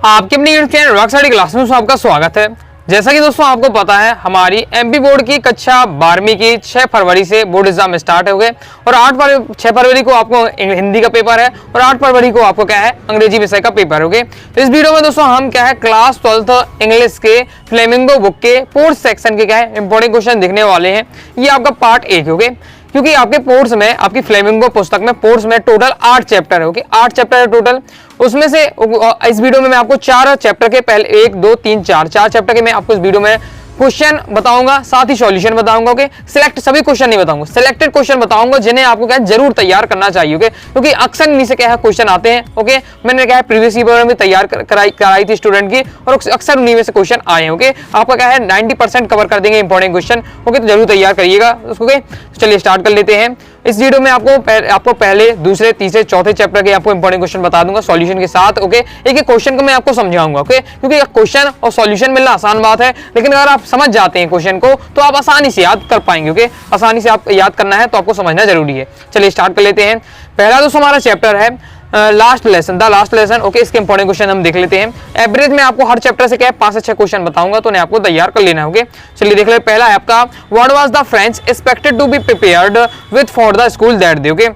आपके अपनी unit channel rock study class में आपका स्वागत है। जैसा कि दोस्तों आपको पता है हमारी एमपी बोर्ड की कक्षा 12वीं की 6 फरवरी से बोर्ड एग्जाम स्टार्ट हो गए और 6 फरवरी को आपको हिंदी का पेपर है और 8 फरवरी को आपको क्या है अंग्रेजी विषय का पेपर हो गए। तो इस वीडियो में दोस्तों हम क्या है क्लास 12th इंग्लिश के फ्लेमिंगो बुक के फोर्थ सेक्शन के क्या है इंपॉर्टेंट क्वेश्चन दिखने वाले हैं। ये आपका पार्ट 1 हो गए क्योंकि आपके पोर्ट्स में आपकी फ्लेमिंगो पुस्तक में पोर्ट्स में टोटल 8 चैप्टर है। ओके 8 चैप्टर है टोटल। उसमें से इस वीडियो में मैं आपको 4 चैप्टर के पहले 1 2 3 4 चैप्टर के मैं आपको इस वीडियो में क्वेश्चन बताऊंगा, साथ ही सॉल्यूशन बताऊंगा। ओके सिलेक्ट सभी क्वेश्चन नहीं बताऊंगा, सिलेक्टेड क्वेश्चन बताऊंगा जिन्हें आपको क्या जरूर तैयार करना चाहिए। ओके क्योंकि अक्सर इन्हीं से क्या है क्वेश्चन आते हैं। ओके मैंने क्या है प्रीवियस ईयर में तैयार कराई थी स्टूडेंट की और अक्सर उन्हीं में से क्वेश्चन आए हैं। ओके आपका क्या है 90% कवर कर देंगे इंपॉर्टेंट क्वेश्चन। ओके तो जरूर तैयार करिएगा उसको। ओके चलिए स्टार्ट कर लेते हैं। इस वीडियो में आपको पहले दूसरे तीसरे चौथे चैप्टर के आपको इंपॉर्टेंट क्वेश्चन बता दूंगा सॉल्यूशन के साथ। ओके एक एक क्वेश्चन को मैं आपको समझाऊंगा। ओके क्योंकि क्वेश्चन और सॉल्यूशन मिलना आसान बात है, लेकिन अगर आप समझ जाते हैं क्वेश्चन को तो आप आसानी से याद कर पाएंगे। ओके आसानी से आप याद करना है तो आपको समझना जरूरी है। चलिए स्टार्ट कर लेते हैं। पहला दोस्तों हमारा चैप्टर है last lesson, the last lesson. Okay इसके इंपॉर्टेंट क्वेश्चन हम देख लेते हैं। एवरेज में आपको हर चैप्टर से क्या है 5 से 6 क्वेश्चन बताऊंगा तो उन्हें आपको तैयार कर लेना है। ओके चलिए देख ले। पहला है आपका what was the French expected to be prepared with for the school that day. Okay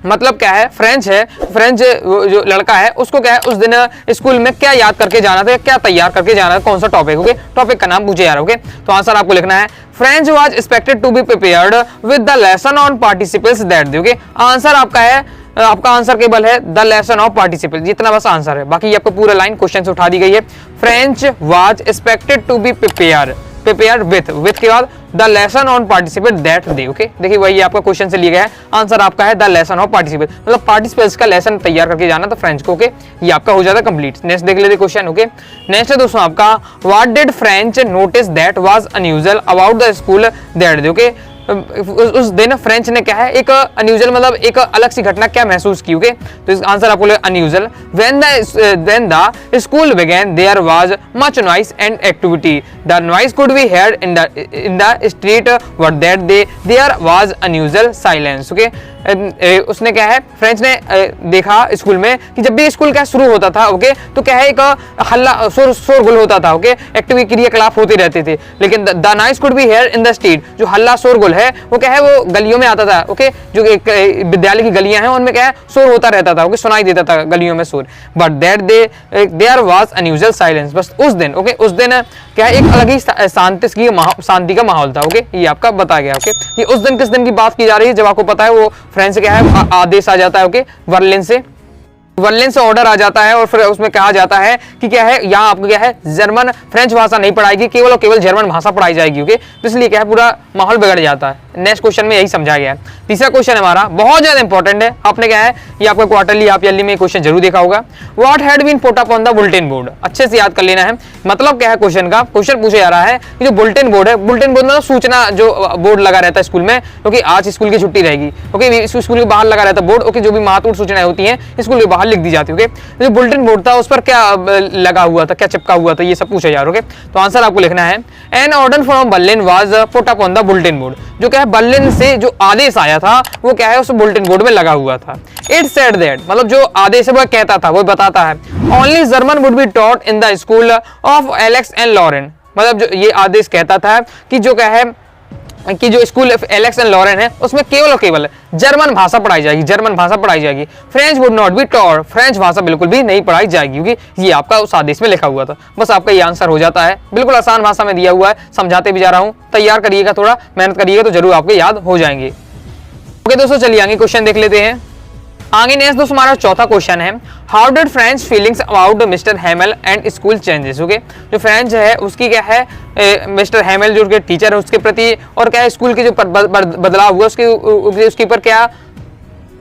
मतलब क्या है फ्रेंच जो लड़का है उसको क्या है उस दिन स्कूल में क्या याद करके जाना था, क्या तैयार करके जाना था, कौन सा टॉपिक। ओके टॉपिक का नाम पूछे जा रहा है। ओके तो आंसर आपको लिखना है French was expected to be prepared with the lesson on participles that day. Okay answer आपका आंसर केवल है द लेसन ऑफ पार्टिसिपल, जितना बस आंसर है। बाकी आपको पूरा लाइन क्वेश्चन से उठा दी गई है। French was expected to be prepared with के बाद the lesson on participate that day. Okay देखिए वही आपका क्वेश्चन से लिया गया है। आंसर आपका है द लेसन ऑफ पार्टिसिपेट, मतलब पार्टिसिपेट्स का लेसन तैयार करके जाना था फ्रेंच को। ओके ये आपका हो जाता है कंप्लीट। नेक्स्ट देख लेते क्वेश्चन। ओके नेक्स्ट है दोस्तों आपका what did French notice that was unusual about the school that day. Okay उस दिन फ्रेंच ने क्या है एक अनयूजुअल मतलब एक अलग सी घटना क्या महसूस की। ओके तो इस आंसर आपको unusual when the school began there was much noise and activity the noise could be heard in the street but that day there was unusual silence। Okay उसने क्या है फ्रेंच ने देखा स्कूल में कि जब भी स्कूल क्या शुरू होता था ओके तो क्या है एक हल्ला शोरगुल होता था। ओके एक्टिव क्रियाकलाप होते रहते थे, लेकिन the noise could be here in the street जो हल्ला शोरगुल है वो क्या है वो गलियों में आता था। ओके जो विद्यालय की गलियां हैं उनमें क्या है शोर होता रहता था। ओके सुनाई देता था गलियों में शोर। But that day there was unusual silence, बस उस दिन ओके उस दिन क्या है एक अलग ही शांति का माहौल था। ओके ये आपका बता गया। ओके ये उस दिन किस दिन की बात की जा रही है जब आपको पता है वो फ्रेंच से क्या है आदेश आ जाता है। ओके वर्लिन से ऑर्डर आ जाता है और फिर उसमें कहा जाता है कि क्या है यहाँ आपको क्या है जर्मन फ्रेंच भाषा नहीं पढ़ाएगी, केवल और केवल जर्मन भाषा पढ़ाई जाएगी। ओके तो इसलिए क्या है पूरा माहौल बिगड़ जाता है। नेक्स्ट क्वेश्चन में यही समझा गया है। तीसरा क्वेश्चन हमारा बहुत ज्यादा इंपॉर्टेंट है। आपने क्या है ये आपका क्वार्टरली आप ईयरली में क्वेश्चन जरूर देखा होगा। What had been put up on the bulletin board, अच्छे से याद कर लेना है। मतलब क्या है क्वेश्चन का क्वेश्चन पूछा जा रहा है कि जो बुलेटिन बोर्ड है, बुलेटिन बोर्ड मतलब सूचना जो बोर्ड लगा रहता है स्कूल में, क्योंकि आज स्कूल की छुट्टी रहेगी। ओके स्कूल के बाहर लगा रहता है बोर्ड। ओके जो भी महत्वपूर्ण सूचनाएं होती हैं स्कूल के बाहर लिख दी जाती है। ओके जो बुलेटिन बोर्ड था उस पर क्या लगा हुआ था, क्या चिपका हुआ था, ये सब पूछा जा रहा है। ओके तो आंसर आपको लिखना है an order from Berlin was put up on the bulletin board. जो क्या है बर्लिन से जो आदेश आया था वो क्या है उस बुलेटिन बोर्ड में लगा हुआ था। इट सेड दैट मतलब जो आदेश है वो कहता था वो बताता है only German would be taught in the school of Alsace and Lorraine. मतलब जो ये आदेश कहता था कि जो क्या है कि जो स्कूल एलेक्स एंड लॉरेन है उसमें केवल और केवल जर्मन भाषा पढ़ाई जाएगी, French would not be taught, French भाषा बिल्कुल भी नहीं पढ़ाई जाएगी, क्योंकि ये आपका उस आदेश में लिखा हुआ था। बस आपका ये आंसर हो जाता है। बिल्कुल आसान भाषा में दिया हुआ है, समझाते भी जा रहा हूँ। तैयार करिएगा, थोड़ा मेहनत करिएगा तो जरूर आपको याद हो जाएंगे। ओके दोस्तों चलिए आगे क्वेश्चन देख लेते हैं। आगे नेक्स्ट दोस्तों हमारा चौथा क्वेश्चन है how did French feelings about mister Hamel and school changes. Okay जो फ्रेंच है उसकी क्या है मिस्टर हेमल जो टीचर है उसके प्रति और क्या है स्कूल के जो बदलाव हुआ उसके ऊपर क्या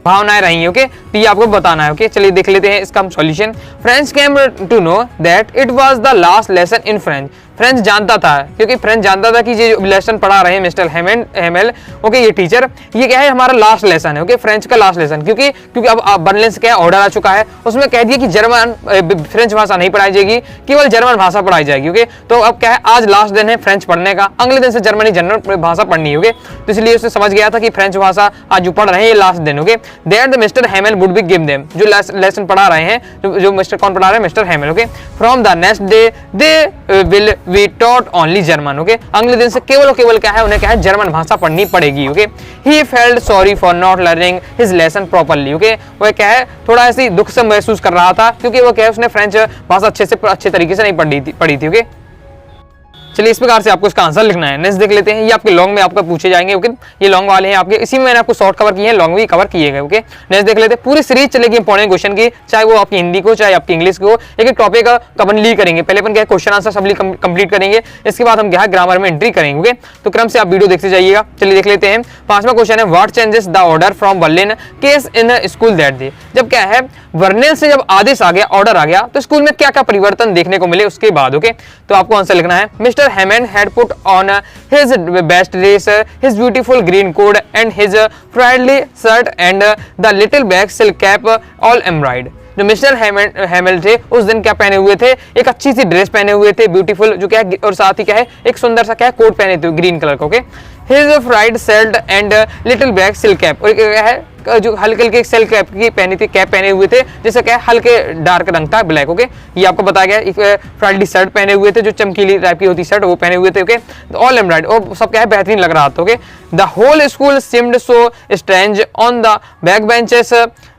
भावनाएं रही। ओके तो ये आपको बताना है। ओके चलिए देख लेते हैं इसका हम solution. French came to know that it was the last lesson in French. French जानता था, क्योंकि फ्रेंच जानता था कि ये जो लेसन पढ़ा रहे हैं मिस्टर हेमेल, ओके, ये टीचर, ये क्या है हमारा लास्ट लेसन है, ओके, फ्रेंच का लास्ट लेसन, क्योंकि अब बर्लिन से क्या ऑर्डर आ चुका है, उसमें कह दिया कि जर्मन फ्रेंच भाषा नहीं पढ़ाई जाएगी, केवल जर्मन भाषा पढ़ाई जाएगी, ओके। तो अब क्या है, आज लास्ट दिन है फ्रेंच पढ़ने का, अगले दिन से जर्मनी जनरल भाषा पढ़नी है, ओके। तो इसलिए उसने समझ गया था कि फ्रेंच भाषा आज जो पढ़ रहे हैं ये लास्ट दिन, okay. There the mister Hamel would be give them, जो लेसन पढ़ा रहे हैं, जो मिस्टर कौन पढ़ा रहे हैं, mister Hamel, okay. From the next day they will be taught only German, okay. अगले दिन से केवल और केवल क्या है, उन्हें क्या है, जर्मन भाषा पढ़नी पड़ेगी, okay. He felt sorry for not learning his lesson properly, okay. वह क्या है, थोड़ा ऐसी दुख से महसूस कर रहा था, क्योंकि वो क्या है, उसने फ्रेंच भाषा अच्छे तरीके से नहीं पढ़ी थी, ओके। चलिए इस प्रकार से आपको इसका आंसर लिखना है। नेक्स्ट देख लेते हैं, ये आपके लॉन्ग में आपका पूछे जाएंगे, ओके। ये लॉन्ग वाले हैं आपके, इसी में मैंने आपको शॉर्ट कवर किए हैं, लॉन्ग भी कवर किए गए, ओके। नेक्स्ट देख लेते हैं, पूरी सीरीज चलेगी इंपॉर्टेंट क्वेश्चन की, चाहे वो आपकी हिंदी को चाहे आपकी इंग्लिश को, एक एक टॉपिक कंप्लीट करेंगे। पहले अपन क्या क्वेश्चन आंसर सब कंप्लीट करेंगे, इसके बाद हम क्या ग्रामर में एंट्री करेंगे, ओके। तो क्रम से आप वीडियो देखते जाइएगा। चलिए देख लेते हैं, पांचवा क्वेश्चन है, what changes the order from Berlin case in school that day. जब क्या है, बर्लिन से जब आदेश आ गया, ऑर्डर आ गया, तो स्कूल में क्या क्या परिवर्तन देखने को मिले उसके बाद, ओके। तो आपको आंसर लिखना है, mister Hamel had put on his best dress, his beautiful green coat and his friendly shirt and the little black silk cap all embroidered। जो मिस्टर हेमल थे उस दिन क्या पहने हुए थे, एक अच्छी सी ड्रेस पहने हुए थे, ब्यूटीफुल, जो क्या है, और साथ ही क्या है, एक सुंदर सा क्या है, कोट पहने थे ग्रीन कलर का, okay. His fried shirt and little black silk cap, और क्या है, जो हल्के हल्के सिल्क कैप की पहनी थी, कैप पहने हुए थे, जैसे क्या है, हल्के डार्क रंग था, ब्लैक, ओके। ये आपको बताया गया। एक फ्राइडली शर्ट पहने हुए थे, जो चमकीली टाइप की होती शर्ट, वो पहने हुए थे, ओके। ऑल एम्ब्रॉयडर्ड, और सब क्या है, बेहतरीन लग रहा था, okay. The whole school seemed so strange on the back benches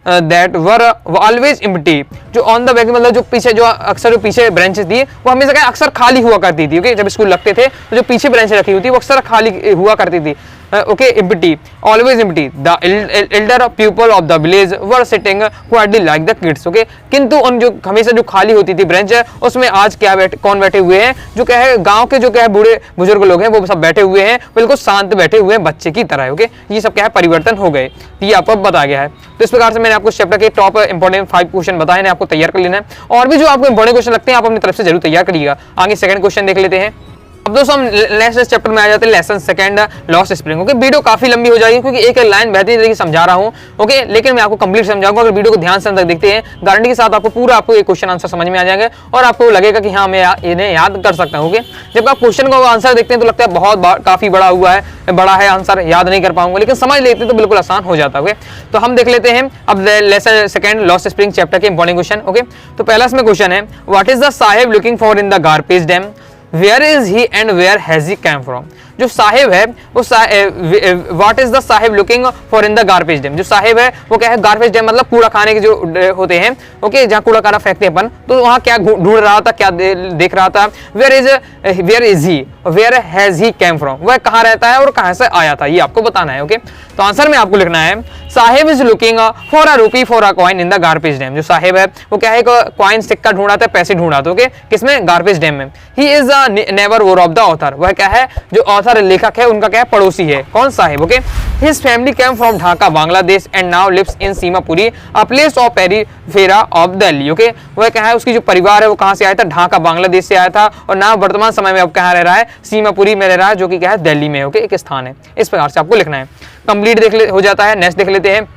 that were always empty. जो ऑन द बैक मतलब जो पीछे, जो अक्सर जो पीछे ब्रांचेस थी वो हमेशा क्या अक्सर खाली हुआ करती थी, ओके। जब स्कूल लगते थे तो जो पीछे ब्रांच रखी हुई थी वो अक्सर खाली हुआ करती थी, okay. Empty, always empty. The Elder people of the village were sitting quietly like the kids, okay. किंतु उन जो हमेशा जो खाली होती थी ब्रांच, उसमें आज क्या कौन बैठे हुए हैं, जो क्या है, गांव के जो क्या है बूढ़े बुजुर्ग लोग हैं, वो सब बैठे हुए हैं, बिल्कुल शांत बैठे हुए हैं, बच्चे की तरह, ओके। ये सब क्या है, परिवर्तन हो गए, ये आपको बताया गया है। तो इस प्रकार से मैंने आपको चैप्टर के टॉप इंपॉर्टेंट 5 क्वेश्चन बताए हैं, आपको तैयार कर लेना है, और भी जो आपको इंपॉर्टेंट क्वेश्चन लगते हैं आप अपनी तरफ से जरूर तैयार करिएगा। आगे सेकंड क्वेश्चन देख लेते हैं। अब दोस्तों हम नेक्स्ट चैप्टर में आ जाते हैं, lesson second, lost spring, okay. Video काफी लंबी हो जाएगी, क्योंकि एक लाइन बेहतरीन तरीके से समझा रहा हूं, ओके, लेकिन मैं आपको कंप्लीट समझाऊंगा। अगर वीडियो को ध्यान से तक देखते हैं, गारंटी के साथ आपको पूरा आपको एक क्वेश्चन आंसर समझ में आ जाएंगे, और आपको लगेगा कि हाँ मैं इन्हें याद कर सकता हूँ, ओके। जब आप क्वेश्चन को आंसर देखते हैं तो लगता है बहुत काफी बड़ा हुआ है, बड़ा है आंसर, याद नहीं कर पाऊंगा, लेकिन समझ लेते हैं तो बिल्कुल आसान हो जाता है, ओके। तो हम देख लेते हैं अब lesson second, lost spring chapter के इंपॉर्टेंट क्वेश्चन, ओके। तो पहला इसमें क्वेश्चन है, what is the Saheb looking for in the garbage dump, where is he and where has he come from. जो साहिब है वो what is the Saheb looking for in the garbage dump. जो साहिब है वो क्या है, गार्बेज डैम मतलब कूड़ा खाने के जो होते हैं, ओके, जहाँ कूड़ा खाना फेंकते हैं अपन, तो वहाँ क्या ढूंढ रहा था, क्या देख रहा था, where is he, where has he come from, वह कहाँ रहता है और कहाँ से आया था, ये आपको बताना है, ओके। तो आंसर में आपको लिखना है, Saheb is looking for a rupee for a coin in the garbage dump. जो साहिब है वो क्या है, कॉइन सिक्का ढूंढा था, पैसे ढूंढा था, ओके, किसमें, गार्बेज डैम में। He is a neighbourhood of the author, वह क्या है, जो ऑथर लेखक है उनका क्या है, पड़ोसी है, कौन, Saheb, okay. His family came from Dhaka Bangladesh and now lives in Seemapuri, a place of periphery of Delhi, okay. वह क्या है, उसकी जो परिवार है वो कहां से आया था, ढाका बांग्लादेश से आया था, और नाम वर्तमान समय में अब कहां रह रहा है, सीमापुरी में रह रहा है, जो कि क्या है, दिल्ली में, ओके, एक स्थान है। इस प्रकार से आपको लिखना है, कंप्लीट हो जाता है। नेक्स्ट देख लेते हैं,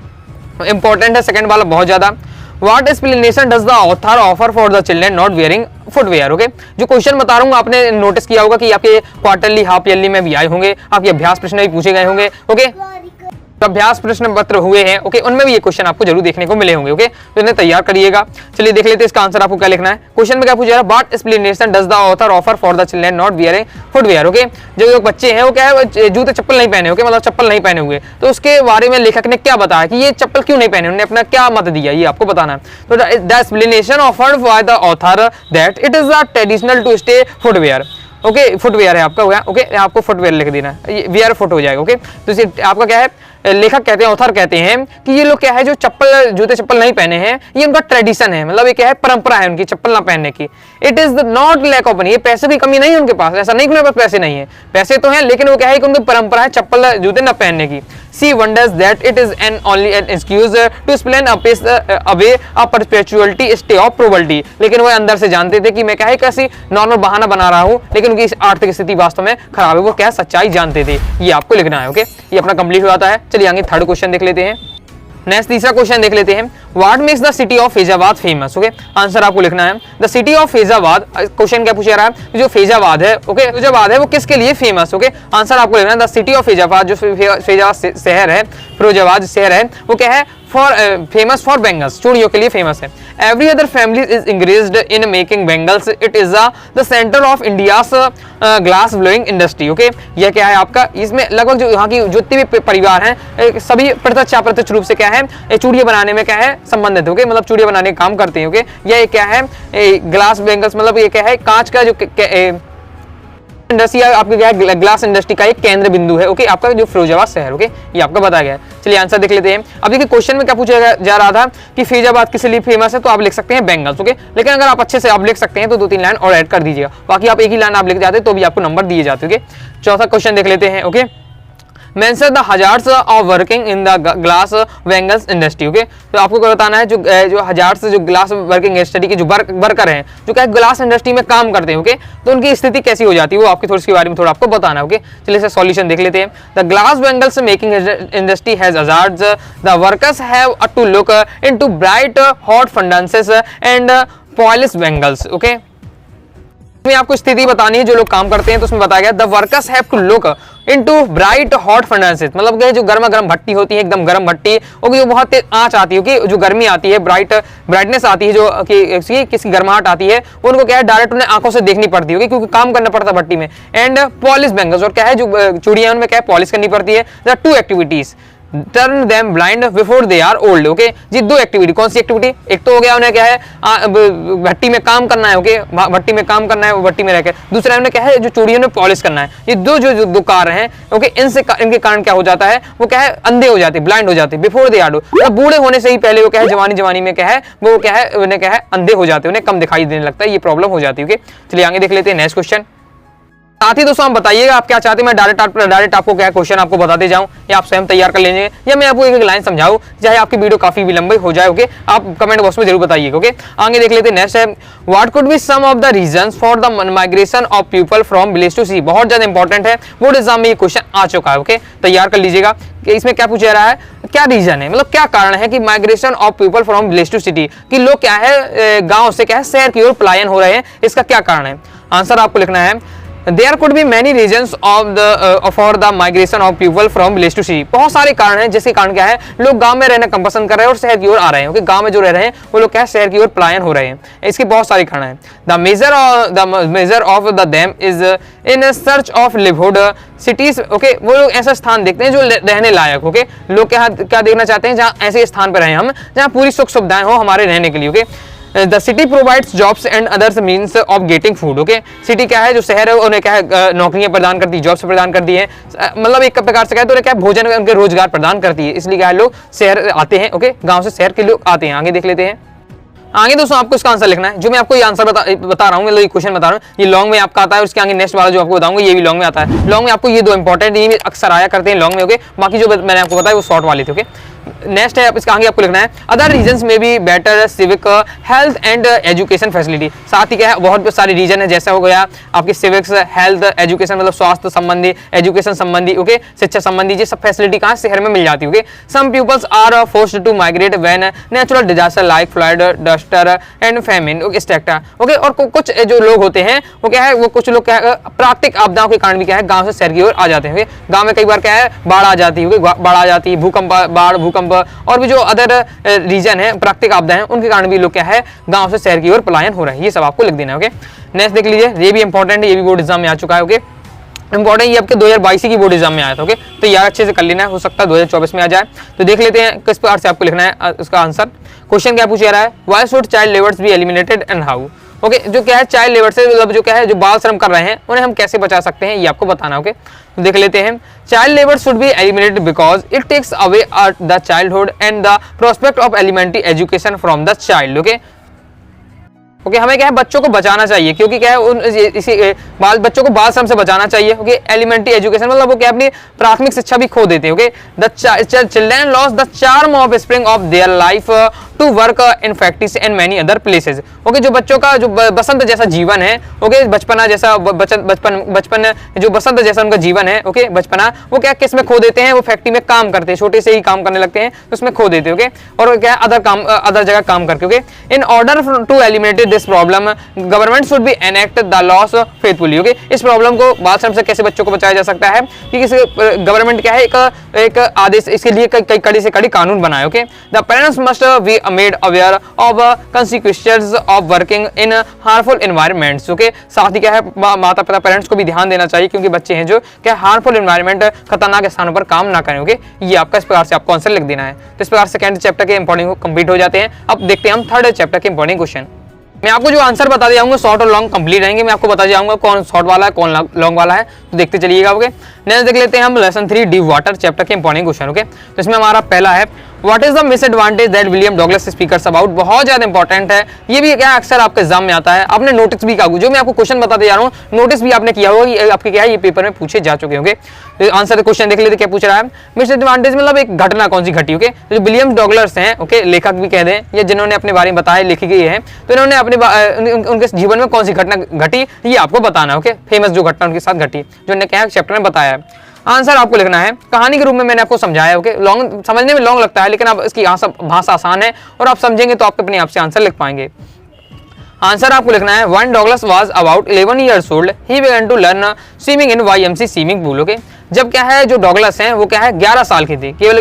इंपॉर्टेंट है सेकंड वाला बहुत ज्यादा। What explanation does the author offer for the children not wearing footwear, okay. जो क्वेश्चन बता रहा हूँ आपने नोटिस किया होगा कि आपके क्वार्टरली, हाफ ईयरली में भी आए होंगे, आपके अभ्यास प्रश्न भी पूछे गए होंगे, ओके। अभ्यास प्रश्न पत्र हुए हैं, ओके, उनमें भी ये क्वेश्चन आपको जरूर देखने को मिले होंगे, ओके। तो इन्हें तैयार करिएगा। चलिए देख लेते हैं इसका आंसर आपको क्या लिखना है। क्वेश्चन में क्या पूछा है, what explanation does the author offer for the children not wearing footwear, okay. जो बच्चे हैं वो क्या है, जूते चप्पल नहीं पहने, ओके, मतलब चप्पल नहीं पहने हुए, तो उसके बारे में लेखक ने क्या बताया कि ये चप्पल क्यों नहीं पहने, उन्होंने अपना क्या मत दिया, ये आपको बताना है। तो the explanation offered by the author that it is the traditional to stay footwear, okay, footwear है आपका, ओके, आपको फुटवियर लिख देना है, वियर फुट हो जाएगा, ओके। तो इसे आपका क्या है, लेखक कहते हैं, ऑथर कहते हैं कि ये लोग क्या है, जो चप्पल, जूते चप्पल नहीं पहने हैं, ये उनका ट्रेडिशन है, मतलब ये क्या है, परंपरा है उनकी चप्पल ना पहनने की। It is not lack of money, ये पैसे की कमी नहीं है उनके पास, ऐसा नहीं कि उनके पास पैसे नहीं है, पैसे तो हैं, लेकिन वो क्या है कि उनकी परंपरा है चप्पल जूते न पहनने की। She wonders that it is an only an excuse to explain away a perpetuality state of probability. लेकिन वो अंदर से जानते थे कि मैं क्या है कैसी नॉर्मल बहाना बना रहा हूँ, लेकिन उनकी आर्थिक स्थिति वास्तव में खराब है, वो क्या सच्चाई जानते थे। ये आपको लिखना है। ओके, ये अपना कंप्लीट हो जाता है। चलिए आगे थर्ड क्वेश्चन देख लेते हैं। नेक्स्ट तीसरा क्वेश्चन देख लेते हैं। What makes the city of Faizabad famous. Okay, answer आपको लिखना है the city of Faizabad. Question क्या पूछा रहा है, जो फैजाबाद है, ओके, फैजाबाद है वो किसके लिए फेमस। ओके, आंसर आपको लिखना है द सिटी ऑफ फैजाबाद। जो फैजाबाद शहर है, फिरोजाबाद शहर है, वो क्या है, फॉर फेमस फॉर बैंगल्स, चूड़ियों के लिए फेमस है। Every other family is engaged in making bangles. It is the centre of India's glass blowing industry. Okay, यह क्या है आपका, इसमें लगभग जो यहाँ की जितने भी परिवार हैं सभी प्रत्यक्ष अप्रत्यक्ष रूप से क्या है चूड़ियां बनाने में क्या है संबंधित। ओके, मतलब चूड़ियां बनाने का काम करते हैं। ओके, यह क्या है ग्लास बैंगल्स, मतलब ये क्या है कांच का जो इंडस्ट्री आपके क्या है ग्लास इंडस्ट्री का एक केंद्र बिंदु है। ओके, आपका जो फिरोजाबाद शहर, ओके, ये आपका बताया गया है। चलिए आंसर देख लेते हैं। अब देखिए क्वेश्चन में क्या पूछा जा रहा था कि फैजाबाद किस लिए फेमस है, तो आप लिख सकते हैं बैंगल्स। ओके, लेकिन अगर आप अच्छे से आप लिख सकते हैं तो 2-3 लाइन और ऐड कर दीजिएगा, बाकी आप एक ही लाइन आप लिख जाते तो भी आपको नंबर दिए जाते। ओके, चौथा क्वेश्चन देख लेते हैं। Okay, mention the hazards of working in the glass bangles industry. Okay, तो आपको क्या बताना है, जो हजार्ड्स जो ग्लास वर्किंग इंडस्ट्री के जो वर्कर हैं, जो क्या ग्लास इंडस्ट्री में काम करते हैं, ओके, तो उनकी स्थिति कैसी हो जाती है वो आपकी थोड़ी इसके बारे में थोड़ा आपको बताना है। ओके, चलिए इसका सॉल्यूशन देख लेते हैं। The glass bangles making industry has hazards. The workers have to look into bright hot furnaces and polish bangles. Okay, में आपको स्थिति बतानी है जो लोग काम करते हैं, तो उसमें बताया गया the workers have to look into bright hot furnaces, मतलब कि जो गर्मा गर्म भट्टी होती है, एकदम गर्म भट्टी, और जो बहुत तेज आंच आती है, कि जो गर्मी आती है, ब्राइटनेस आती है, जो कि किसी गर्माहट आती है, वो उनको क्या है डायरेक्ट उन्हें आंखों से देखनी पड़ती है, क्योंकि काम करना पड़ता है भट्टी में। एंड पॉलिश बैंगल्स, और क्या है जो चूड़ियां उनमें क्या है पॉलिश करनी पड़ती है। The two activities turn them blind before they are old. Okay, जी दो एक्टिविटी, कौन सी एक्टिविटी, एक तो हो गया उन्हें क्या है भट्टी में काम करना है। ओके, भट्टी में काम करना है, वो भट्टी में रहकर। दूसरा उन्हें क्या है जो चूड़ियों में पॉलिश करना है। ये दो कार्य हैं। ओके, इनके कारण क्या हो जाता है, वो क्या है अंधे हो जाते, ब्लाइंड हो जाते बिफोर दे आर ओल्ड, मतलब बूढ़े होने से ही पहले वो क्या है जवानी में क्या है वो क्या है उन्हें क्या है अंधे हो जाते, उन्हें कम दिखाई देने लगता है, ये प्रॉब्लम हो जाती है। ओके, चलिए आगे देख लेते हैं नेक्स्ट क्वेश्चन। साथ ही दोस्तों आप बताइएगा आप क्या चाहते हैं, मैं डायरेक्ट आपको क्या क्वेश्चन आपको बताते जाऊं, या आप स्वयं तैयार कर लेंगे, या मैं आपको एक लाइन समझाऊं, चाहे आपकी वीडियो काफी भी लंबी हो जाए। ओके, आप कमेंट बॉक्स में जरूर बताइएगा। ओके, आगे देख लेते हैं नेक्स्ट है what could be some of the reasons for the migration of people from village to city. बहुत ज्यादा इंपॉर्टेंट है, बोर्ड एग्जाम में ये क्वेश्चन आ चुका है। ओके, तैयार कर लीजिएगा कि इसमें क्या पूछा रहा है, क्या रीजन है, मतलब क्या कारण है कि migration of people from village to city, कि लोग क्या है गांव से क्या है शहर की ओर पलायन हो रहे हैं, इसका क्या कारण है। आंसर आपको लिखना है There could be many reasons for the migration of people from village to city। बहुत सारे कारण हैं जिसके कारण क्या है लोग गांव में रहना कम पसंद कर रहे हैं और शहर की ओर आ रहे हैं। क्योंकि गांव में जो रह रहे हैं वो लोग क्या है शहर की ओर पलायन हो रहे हैं, इसके बहुत सारे कारण हैं। The measure of the them is in search of livelihood cities। Okay, वो लोग ऐसा स्थान देखते हैं जो रहने लायक। ओके, लोग क्या देखना चाहते हैं, जहाँ ऐसे स्थान पर रहे हम जहाँ पूरी सुख सुविधाएं हो हमारे रहने के लिए। Okay, the city provides jobs and others means of getting food. Okay, city क्या है जो शहर है उन्हें क्या है नौकरियां प्रदान करती है, जॉब्स प्रदान करती है, मतलब एक प्रकार से क्या है तो क्या है भोजन उनके रोजगार प्रदान करती है, इसलिए क्या है लोग शहर आते हैं। ओके, गांव से शहर के लोग आते हैं। आगे देख लेते हैं। आगे दोस्तों आपको इसका आंसर लिखना है, जो मैं आपको ये आंसर बता रहा हूँ, मतलब ये क्वेश्चन बता रहा हूँ, ये लॉन्ग में आपका आता है, और इसके आगे नेक्स्ट वाला जो आपको बताऊंगा ये भी लॉन्ग में आता है। लॉन्ग में आपको ये दो इंपॉर्टेंट ये अक्सर आया करते हैं लॉन्ग में। ओके, बाकी जो मैंने आपको बताया वो शॉर्ट वाले थे। ओके, नेक्स्ट है इसका आगे आपको लिखना है अदर रीजंस में भी better civic health and education facility. साथ ही क्या है बहुत सारे रीजन है, जैसा हो गया आपके सिविक्स, हेल्थ, एजुकेशन, मतलब स्वास्थ्य संबंधी, एजुकेशन संबंधी, ओके, शिक्षा संबंधी, ये सब फैसिलिटी कहाँ शहर में मिल जाती है। Okay, some peoples are forced to migrate when natural disaster like flood, duster and famine, etcetera. Okay, और कुछ जो लोग होते हैं वो क्या है वो कुछ लोग क्या है प्राकृतिक आपदाओं के कारण भी क्या है गाँव से शहर की ओर आ जाते हैं। गाँव में कई बार क्या है बाढ़ आ जाती है, बाढ़ आ जाती है, भूकंप और भी जो अदर रीजन है प्राकृतिक आपदा है उनके कारण भी लोग क्या है गांव से शहर की ओर पलायन हो रहे हैं। ये सब आपको लिख देना है। ओके, नेक्स्ट देख लीजिए, ये भी इंपॉर्टेंट है, ये भी बोर्ड एग्जाम में आ चुका है। ओके, इंपॉर्टेंट, ये आपके 2022 की बोर्ड एग्जाम में आया था। ओके, तो यार अच्छे से कर लेना है, हो सकता है 2024 में आ जाए। तो देख लेते हैं किस प्रकार से आपको लिखना है उसका आंसर। क्वेश्चन क्या पूछा रहा है, why should child labours be eliminated and how. Okay, जो क्या है चाइल्ड लेबर से मतलब जो क्या है जो बाल श्रम कर रहे हैं उन्हें हम कैसे बचा सकते हैं ये आपको बताना। ओके, तो देख लेते हैं। Child labour should be eliminated because it takes away the childhood and the prospect of elementary education from the child. Okay, okay, हमें क्या है बच्चों को बचाना चाहिए, क्योंकि क्या है इसी बच्चों को बाल श्रम से बचाना चाहिए। ओके, एलिमेंट्री एजुकेशन मतलब वो क्या अपनी प्राथमिक शिक्षा भी खो देते हैं। Okay, the children lose the charm of spring of their life to work in factories and many other places. Okay, जो बच्चों का जो बसंत जैसा जीवन है, ओके, बचपना जैसा बचपन जो बसंत जैसा उनका जीवन है, ओके, बचपना, वो क्या किस में खो देते हैं, वो फैक्ट्री में काम करते हैं, छोटे से ही काम करने लगते हैं तो उसमें खो देते हैं। ओके, और क्या अदर जगह काम करके। Okay, in order to eliminate this problem government should be enact the laws faithfully. Okay, इस प्रॉब्लम को बाल श्रम से कैसे बच्चों को बचाया जा सकता है कि गवर्नमेंट क्या है एक आदेश, इसके लिए कड़ी से कड़ी कानून बनाए। Okay, the parents must be made aware of consequences of working in harmful environments. Okay, साथ ही क्या है माता पिता पेरेंट्स को भी ध्यान देना चाहिए, क्योंकि बच्चे हैं जो क्या हार्मफुल एनवायरनमेंट खतरनाक स्थानों पर काम ना करें। ओके, ये आपका इस प्रकार से आपको आंसर लिख देना है। तो इस प्रकार सेकंड चैप्टर के इंपॉर्टेंट कंप्लीट हो जाते हैं। अब देखते हैं हम थर्ड चैप्टर के इंपॉर्टेंट क्वेश्चन। मैं आपको जो आंसर बता जाऊंगा शॉर्ट और लॉन्ग कंप्लीट रहेंगे, मैं आपको बता जाऊंगा कौन शॉर्ट वाला है कौन लॉन्ग वाला है, तो देखते चलिएगा। ओके, नेक्स्ट देख लेते हैं हम लेसन 3 डीप वाटर चैप्टर के इंपॉर्टेंट क्वेश्चन। ओके, तो इसमें हमारा पहला है what is the misadvantage that William Douglas speaks about. बहुत ज्यादा इंपॉर्टेंट है ये भी, क्या अक्सर आपके एग्जाम में आता है, आपने नोटिस भी किया, जो मैं आपको क्वेश्चन बताते जा रहा हूँ नोटिस भी आपने किया होगा, आपके क्या है ये पेपर में पूछे जा चुके होंगे। तो आंसर क्वेश्चन देख लेते क्या पूछ रहा है। मिसएडवांटेज मतलब एक घटना कौन सी घटी। ओके, जो विलियम डगलस हैं, ओके, लेखक भी कह दें, ये जिन्होंने अपने बारे में बताया लिखी गई है, तो इन्होंने अपने उनके जीवन में कौन सी घटना घटी ये आपको बताना है। ओके, फेमस जो घटना उनके साथ घटी जो उन्होंने क्या चैप्टर में बताया है। आंसर आपको लिखना है कहानी के रूप में, मैंने आपको समझाया। ओके, लॉन्ग समझने में लॉन्ग लगता है, लेकिन अब इसकी भाषा आसान है और आप समझेंगे तो आप अपने आप से आंसर लिख पाएंगे। आंसर आपको लिखना है when Douglas was about 11 years old he began to learn swimming in YMCA swimming pool. Okay, जब क्या है जो डगलस हैं वो क्या है 11 साल के थे, केवल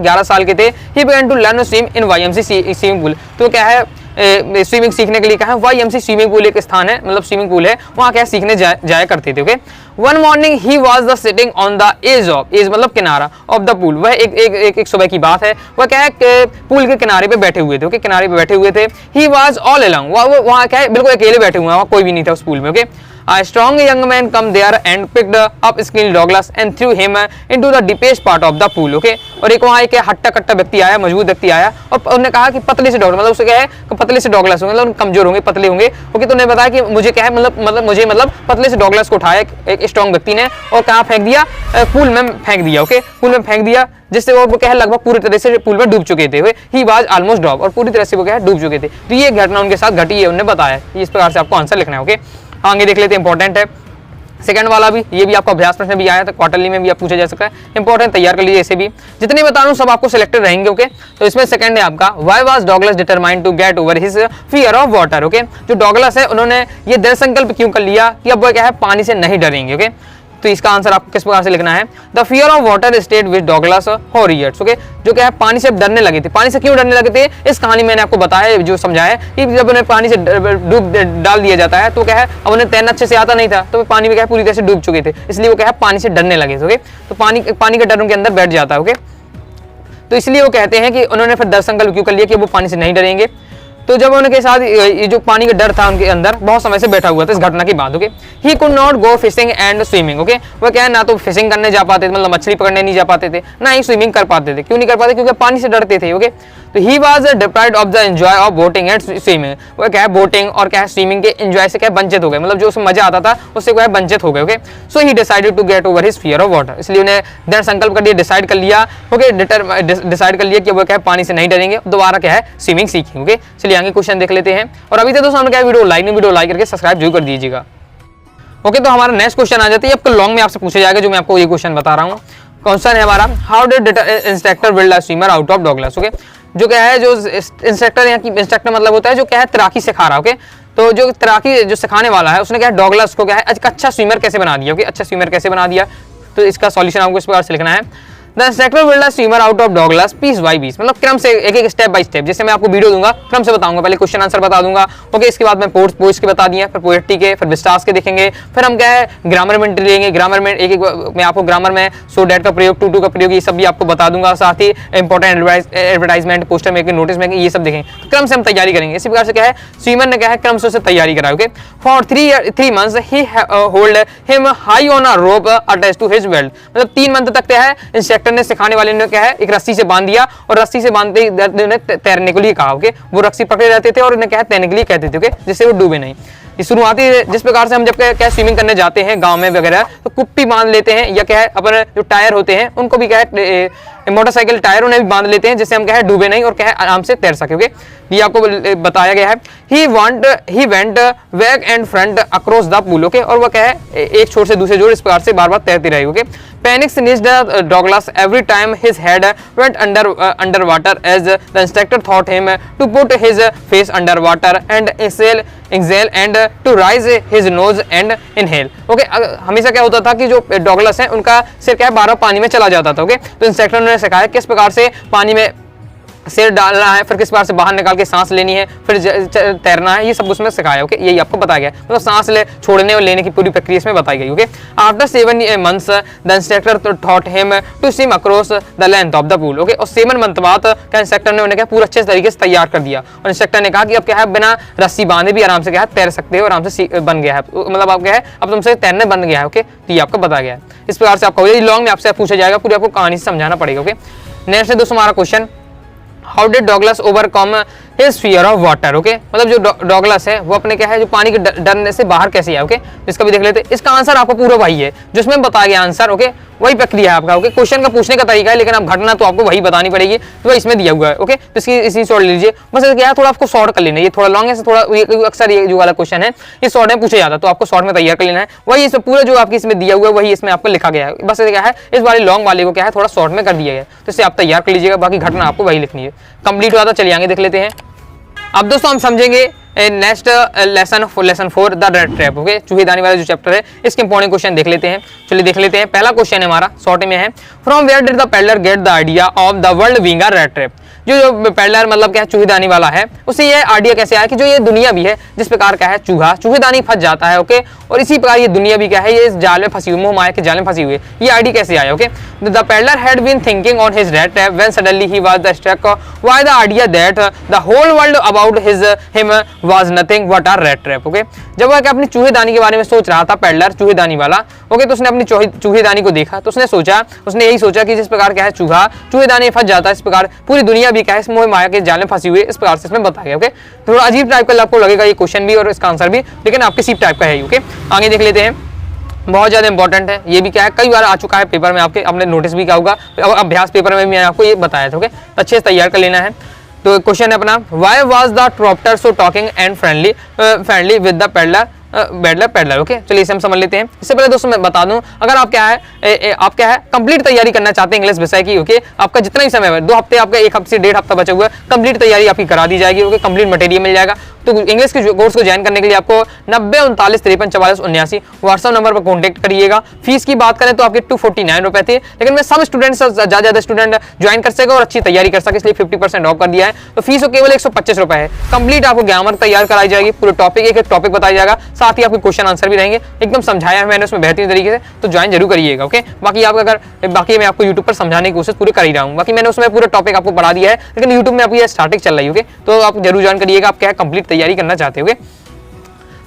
11 साल के थे। ही began to learn swim in YMCA swimming pool, तो क्या है स्विमिंग सीखने के लिए कहा YMCA स्विमिंग पूल एक स्थान है, मतलब स्विमिंग पूल है, वहाँ क्या सीखने जाया करते थे। Okay, one morning he was the sitting on the edge मतलब किनारा ऑफ द पूल। वह एक सुबह की बात है, वह क्या है पूल के किनारे पे बैठे हुए थे। ओके, किनारे पे बैठे हुए थे। ही वाज ऑल अलोंग, वहाँ क्या है बिल्कुल अकेले बैठे हुए हैं, वहाँ कोई भी नहीं था उस पूल में। Okay, A strong young man come there and picked up skilled Douglas and threw him into the deepest part of the pool. Okay, और एक वहाँ एक हट्टा कट्टा व्यक्ति आया, मजबूत व्यक्ति आया और उन्होंने कहा कि पतले से डॉगलस, मतलब उससे क्या है पतले से डॉगलस होंगे, मतलब कमजोर होंगे, पतले होंगे। ओके, तो उन्होंने बताया कि मुझे क्या है मतलब पतले से डॉगलस को उठाया एक स्ट्रॉन्ग व्यक्ति ने और कहाँ फेंक दिया, पूल में फेंक दिया। ओके, पूल में फेंक दिया, जिससे वो क्या है लगभग पूरी तरह से पूल में डूब चुके थे। ही वाज ऑलमोस्ट ड्रॉप, और पूरी तरह से वो क्या है डूब चुके थे। तो ये घटना उनके साथ घटी है, उन्होंने बताया। इस प्रकार से आपको आंसर लिखना है। ओके, आगे देख लेते हैं, इंपॉर्टेंट है सेकंड वाला भी, ये भी आपको अभ्यास प्रश्न भी आया था, क्वार्टरली में भी आप पूछा जा सकता है। इंपॉर्टेंट तैयार कर लीजिए, ऐसे भी जितने बता रहा हूँ सब आपको सिलेक्टेड रहेंगे। ओके, तो इसमें सेकंड है आपका why was Douglas determined to get over his fear of water. Okay, जो डगलस है उन्होंने ये दृढ़ संकल्प क्यों कर लिया कि अब वो क्या है पानी से नहीं डरेंगे। ओके, तो इसका आंसर आपको किस प्रकार से लिखना है, the fear of water stayed with Douglas for years. Okay, जो क्या है पानी से डरने लगे थे। पानी से क्यों डरने लगे थे, इस कहानी मैंने आपको बताया, जो समझाया कि जब उन्हें पानी से डूब डाल दिया जाता है तो क्या है अब उन्हें तैरना अच्छे से आता नहीं था, तो पानी में क्या है पूरी तरह से डूब चुके थे, इसलिए वो क्या है पानी से डरने लगे थे। ओके, तो पानी का डर उनके अंदर बैठ जाता है। ओके, तो इसलिए वो कहते हैं कि उन्होंने फिर दृढ़ संकल्प क्यों कर लिया कि वो पानी से नहीं डरेंगे। तो जब उनके साथ ये जो पानी का डर था उनके अंदर बहुत समय से बैठा हुआ था इस घटना के बाद। Okay, he could not go fishing and swimming. Okay, वो क्या है ना तो फिशिंग करने जा पाते थे, मतलब मछली पकड़ने नहीं जा पाते थे, ना ही स्विमिंग कर पाते थे। क्यों नहीं कर पाते, क्योंकि पानी से डरते थे। ओके, तो he was deprived of the enjoy of boating and swimming. वो क्या है बोटिंग और क्या है स्विमिंग के एंजॉय से क्या वंचित हो गए, मतलब जो उसमें मजा आता था उससे क्या है वंचित हो गए। Okay, so he decided to get over his fear of water, इसलिए उन्हें दृढ़ संकल्प कर लिया, डिसाइड कर लिया। ओके, डिसाइड कर लिया कि वो क्या है पानी से नहीं डरेंगे, दोबारा क्या है स्विमिंग सीखेंगे। ओके, चलिए आगे क्वेश्चन देख लेते हैं। और अभी तक दोस्तों हमने क्या वीडियो लाइक करके सब्सक्राइब जरूर कर दीजिएगा। ओके, तो हमारा नेक्स्ट क्वेश्चन आ जाता है, आपको लॉन्ग में आपसे पूछा जाएगा, जो मैं आपको ये क्वेश्चन बता रहा हूँ। क्वेश्चन है हमारा how did instructor build a swimmer out of Douglas. Okay, जो क्या है जो इंस्ट्रक्टर या इंस्ट्रक्टर मतलब होता है जो क्या है तैराकी सिखा रहा है। ओके, तो जो तैराकी जो सिखाने वाला है उसने क्या है डगलस को क्या है अच्छा स्विमर कैसे बना दिया। ओके, अच्छा स्विमर कैसे बना दिया, तो इसका सॉल्यूशन आपको इस प्रकार से लिखना है the instructor build a swimmer out of Douglas piece by piece, मतलब क्रम से एक स्टेप बाय स्टेप। जैसे मैं आपको वीडियो दूंगा क्रम से बताऊंगा, पहले क्वेश्चन आंसर बता दूंगा। ओके, इसके बाद मैं पोएट्स के बता दिए, फिर पोएट्री के, फिर विस्टास के देखेंगे, फिर हम क्या है ग्रामर में एंट्री लेंगे। ग्रामर में एक मैं आपको ग्रामर में सो डैट का प्रयोग, टू का प्रयोग, ये सब भी आपको बता दूंगा। साथ ही important advertisement, poster making, notice making, ये सब देखेंगे। तो क्रम से हम तैयारी करेंगे। इसी प्रकार से क्या है स्विमर ने क्या है क्रम से तैयारी कराई। Okay, for 3 months he hold him high on a rope attached to his belt, मतलब 3 मंथ तक क्या है इंस्ट्रक्टर इंस्ट्रक्टर ने, सिखाने वाले ने क्या है एक रस्सी से बांध दिया और रस्सी से बांधते ही उन्हें तैरने के लिए कहा। ओके, वो रस्सी पकड़े रहते थे और उन्हें क्या है तैरने के लिए कहते थे। ओके, जिससे वो डूबे नहीं। शुरुआती जिस प्रकार से हम जब क्या स्विमिंग करने जाते हैं गांव में वगैरह तो कुप्पी बांध लेते हैं, या क्या है अपने जो टायर होते हैं उनको भी क्या है मोटरसाइकिल टायर उन्हें भी बांध लेते हैं, जिससे हम क्या है डूबे नहीं और क्या है आराम से तैर सके। ओके, ये आपको बताया गया है। He went back and front across the pool. Okay, और वो क्या है एक छोर से दूसरे छोर इस प्रकार से बार बार तैरती रही। Okay, panic seized Douglas every time his head went under water as the instructor thought him to put his face under water and exhale and to raise his nose and inhale। Okay, हमेशा क्या होता था कि जो Douglas है उनका सिर क्या है बार बार पानी में चला जाता था। ओके, तो इंस्ट्रक्टर ने सिखाया किस प्रकार से पानी में सिर डालना है, फिर किस प्रकार से बाहर निकाल के सांस लेनी है, फिर तैरना है, ये सब उसमें सिखाया। ओके, यही आपको बताया गया, मतलब सांस छोड़ने और लेने की पूरी प्रक्रिया इसमें बताई गई। Okay, after 7 months the instructor thought him to swim across the length of the pool. Okay, और 7 month बाद क्या इंस्ट्रक्टर ने उन्हें क्या पूरा अच्छे तरीके से तैयार कर दिया और इंस्ट्रक्टर ने कहा कि अब क्या है बिना रस्सी बांधे भी आराम से क्या है तैर सकते हो, आराम से बन गया है, मतलब आप क्या है अब तुमसे तैरने बन गया है। ओके, तो ये आपको बताया गया है। इस प्रकार से आपको लॉन्ग में आपसे पूछा जाएगा, पूरी आपको कहानी से समझाना पड़ेगा। ओके, नेक्स्ट है दोस्तों हमारा question, how did Douglas overcome his fear of water. Okay, मतलब जो डॉगलस है वो अपने क्या है जो पानी के डरने से बाहर कैसे आया। ओके, इसका भी देख लेते हैं। इसका आंसर आपको पूरा वही है जिसमें बताया गया आंसर। ओके, वही प्रक्रिया है आपका। ओके, क्वेश्चन का पूछने का तरीका है, लेकिन अब घटना तो आपको वही बतानी पड़ेगी, तो इसमें दिया हुआ है। ओके, तो इसकी इसी शॉर्ट लीजिए, बस क्या है थोड़ा आपको शॉर्ट कर लेना है, ये थोड़ा लॉन्ग है, थोड़ा अक्सर ये जो वाला क्वेश्चन है ये शॉर्ट में पूछा जाता है, तो आपको शॉर्ट में तैयार कर लेना है। वही इसमें पूरा जो आपकी इसमें दिया हुआ है वही इसमें आपको लिखा गया है, बस क्या है इस वाले लॉन्ग वाले को क्या है थोड़ा शॉर्ट में कर दिया गया है, तो इसे आप तैयार कर लीजिएगा, बाकी घटना आपको वही लिखनी है। कंप्लीट हुआ था, चलिए आगे देख लेते हैं। अब दोस्तों हम समझेंगे next lesson 4 the rat trap. Okay, चूहेदानी वाला जो चैप्टर है इसके इंपॉर्टेंट क्वेश्चन देख लेते हैं। चलिए देख लेते हैं। पहला क्वेश्चन है हमारा शॉर्ट में है, from where did the peddler get the idea of the world being a rat trap. जो पेडलर मतलब क्या है चूहेदानी वाला है, उससे ये आइडिया कैसे आया कि जो ये दुनिया भी है जिस प्रकार का है चूहेदानी फंस जाता है। ओके, और इसी प्रकार ये दुनिया भी क्या है ये इस जाल में फंसी हुई, मोह माया के जाल में फंसी हुई है, ये आइडिया कैसे आया। Okay, the peddler had been thinking on his rat trap when suddenly he was the struck by the idea that the whole world about him was nothing but a rat trap. Okay, जब वह अपनी चूहेदानी के बारे में सोच रहा था peddler चूहेदानी वाला, ओके, तो उसने अपनी चूहेदानी को देखा, तो उसने यही सोचा कि जिस प्रकार क्या है चूहेदानी फंस जाता है, इस प्रकार पूरी दुनिया भी क्या है इस मोह माया के जाल में फंसी हुई है, इस प्रकार से इसमें बताया गया। ओके, थोड़ा अजीब टाइप का आपको लगेगा ये क्वेश्चन भी और इसका आंसर भी, लेकिन आपके सीप टाइप का है। ओके, आगे देख लेते हैं, बहुत ज्यादा इंपॉर्टेंट है, ये भी क्या है कई बार आ चुका है पेपर में, आपके आपने नोटिस भी किया होगा, अभ्यास पेपर में भी मैंने आपको ये बताया था। ओके, अच्छे से तैयार कर लेना है। तो क्वेश्चन है अपना, why was the crofter so talking and friendly with the peddler. Okay, चलिए इसे हम समझ लेते हैं। इससे पहले दोस्तों मैं बता दूं, अगर आप क्या है कंप्लीट तैयारी करना चाहते हैं इंग्लिश विषय की, ओके, आपका जितना भी समय है 2 हफ्ते, आपका 1 हफ्ते से 1.5 हफ्ता बचा हुआ है, कंप्लीट तैयारी आपकी करा दी जाएगी। ओके, कंप्लीट मटेरियल मिल जाएगा। तो इंग्लिश के कोर्स को ज्वाइन करने के लिए आपको 90 39 53 44 79 व्हाट्सएप नंबर पर कॉन्टैक्ट करिएगा। फीस की बात करें तो आपके 249 रुपए थे, लेकिन मैं सब स्टूडेंट्स ज्यादा स्टूडेंट ज्वाइन कर सके और अच्छी तैयारी कर सके, इसलिए 50% ऑफ कर दिया है। तो फीस केवल 125 रुपए है। कंप्लीट आपको ग्रामर तैयार कराई जाएगी, पूरे टॉपिक एक टॉपिक बताया जाएगा, साथ ही आपके क्वेश्चन आंसर भी रहेंगे, एकदम समझाया है मैंने उसमें बेहतरीन तरीके से, तो ज्वाइन जरूर करिएगा। ओके, बाकी आप अगर बाकी मैं आपको यूट्यूब पर समझाने की कोशिश पूरी कर ही रहा हूँ, बाकी मैंने उसमें पूरा टॉपिक आपको पढ़ा दिया है, लेकिन यूट्यूब में आपकी स्टार्टिंग चल रही है। ओके, तो आप जरूर ज्वाइन करिएगा, आप क्या कंप्लीट तैयारी करना चाहते हो।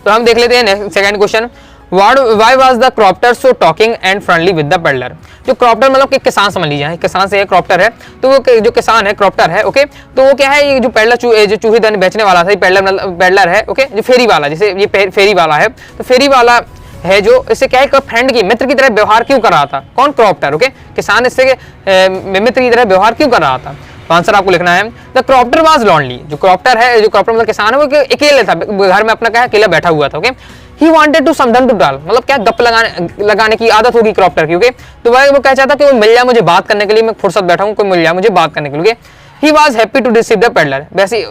तो हम देख लेते हैं second question, Why was the crofter so talking and friendly with the peddler? जो क्रॉप्टर मतलब कि किसान समझ लीजिए, किसान से क्रॉप्टर है, तो वो जो किसान है क्रॉप्टर है। ओके, तो वो क्या है ये जो पेडलर जो चूहेदानी बेचने वाला था, पेडलर है। ओके, जो फेरी वाला, जैसे ये फेरी वाला है, तो फेरी वाला है जो इससे क्या है फ्रेंड की मित्र की तरह व्यवहार क्यों कर रहा था, कौन क्रॉप्टर। ओके, किसान इससे मित्र की तरह व्यवहार क्यों कर रहा था। तो आंसर आपको लिखना है, द क्रॉप्टर वाज लॉनली। जो क्रॉप्टर है, जो क्रॉप्टर मतलब किसान है, वो अकेले था, घर में अपना क्या है अकेला बैठा हुआ था। Okay, he wanted to someone to talk, मतलब क्या गप लगाने की आदत होगी क्रॉप्टर की। ओके, तो वो क्या चाहता कि वो मिल जाए मुझे बात करने के लिए, मैं फुर्सत बैठा हूँ, कोई मिल जाए मुझे बात करने के लिए। He was happy to receive the peddler। वैसे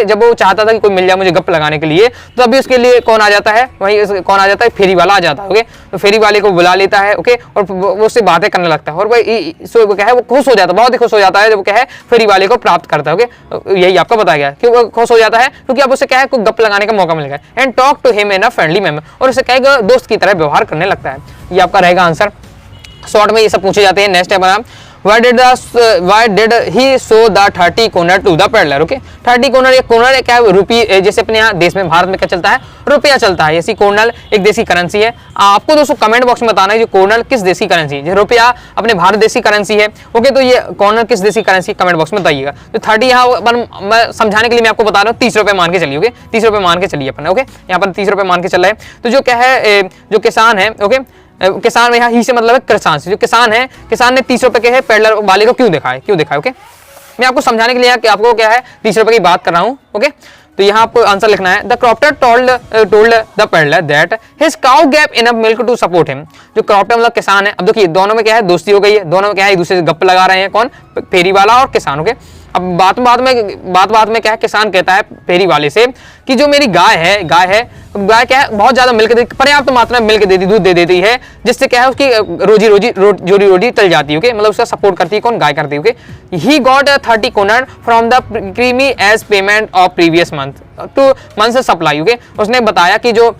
जब वो चाहता था कि कोई मिल जाए मुझे गप लगाने के लिए, तो अभी उसके लिए कौन आ जाता है, वही कौन आ जाता है, फेरी वाला आ जाता है। ओके, तो फेरी वाले को बुला लेता है। ओके, और वो उससे बातें करने लगता है, और वो क्या है वो खुश हो जाता है, बहुत ही खुश हो जाता है जब क्या है फेरी वाले को प्राप्त करता है। ओके, यही आपका बताया गया कि वो खुश हो जाता है क्योंकि अब उसे क्या है कोई गप लगाने का मौका मिल गया। And talk to him in a friendly manner, और उसे क्या दोस्त की तरह व्यवहार करने लगता है। ये आपका रहेगा आंसर। शॉर्ट में ये सब पूछे जाते हैं। नेक्स्ट है Why did he show the 30 Conor to the peddler? Okay 30 Conor, एक कोनर क्या है, रुपये, जैसे अपने यहाँ देश में भारत में क्या चलता है, रुपया चलता है, ऐसी कोनल एक देसी करेंसी है। आपको दोस्तों कमेंट बॉक्स में बताना है जो कोनल किस देशी करेंसी है। रुपया अपने भारत देशी करेंसी है, ओके, तो ये कोनल किस देशी करेंसी, कमेंट बॉक्स में बताइएगा। तो 30 यहाँ मैं समझाने के लिए मैं आपको बता रहा हूँ 30 रुपये मान के चलिए, ओके 30 रुपये मान के चलिए अपन, ओके यहाँ पर 30 रुपये मान के चल रहे हैं। तो जो क्या है, जो किसान है, ओके किसान में यहाँ ही से मतलब है किसान से, जो किसान है, किसान ने 30 रुपए के है पेडलर वाले को क्यों दिखाए, ओके मैं आपको समझाने के लिए कि आपको क्या है 30 रुपए की बात कर रहा हूँ, ओके। तो यहाँ आपको आंसर लिखना है, the crofter told the peddler that his cow gave enough milk to support him. जो क्रॉप्टर मतलब किसान है, अब देखिए दोनों में क्या है, दोस्ती हो गई है, दोनों में क्या है, एक दूसरे से गप लगा रहे हैं, कौन, फेरी वाला और किसान, ओके। अब बात में क्या है, किसान कहता है फेरी वाले से कि जो मेरी गाय क्या है बहुत ज्यादा मिल्क देती, पर्याप्त मात्रा में मिल्क देती, दूध दे देती है, जिससे क्या है उसकी रोजी चल जाती है, ओके मतलब उसका सपोर्ट करती है, कौन, गाय करती है, okay. He got 30 kronor from the creamery as payment of previous month to month supply, okay. उसने बताया कि जो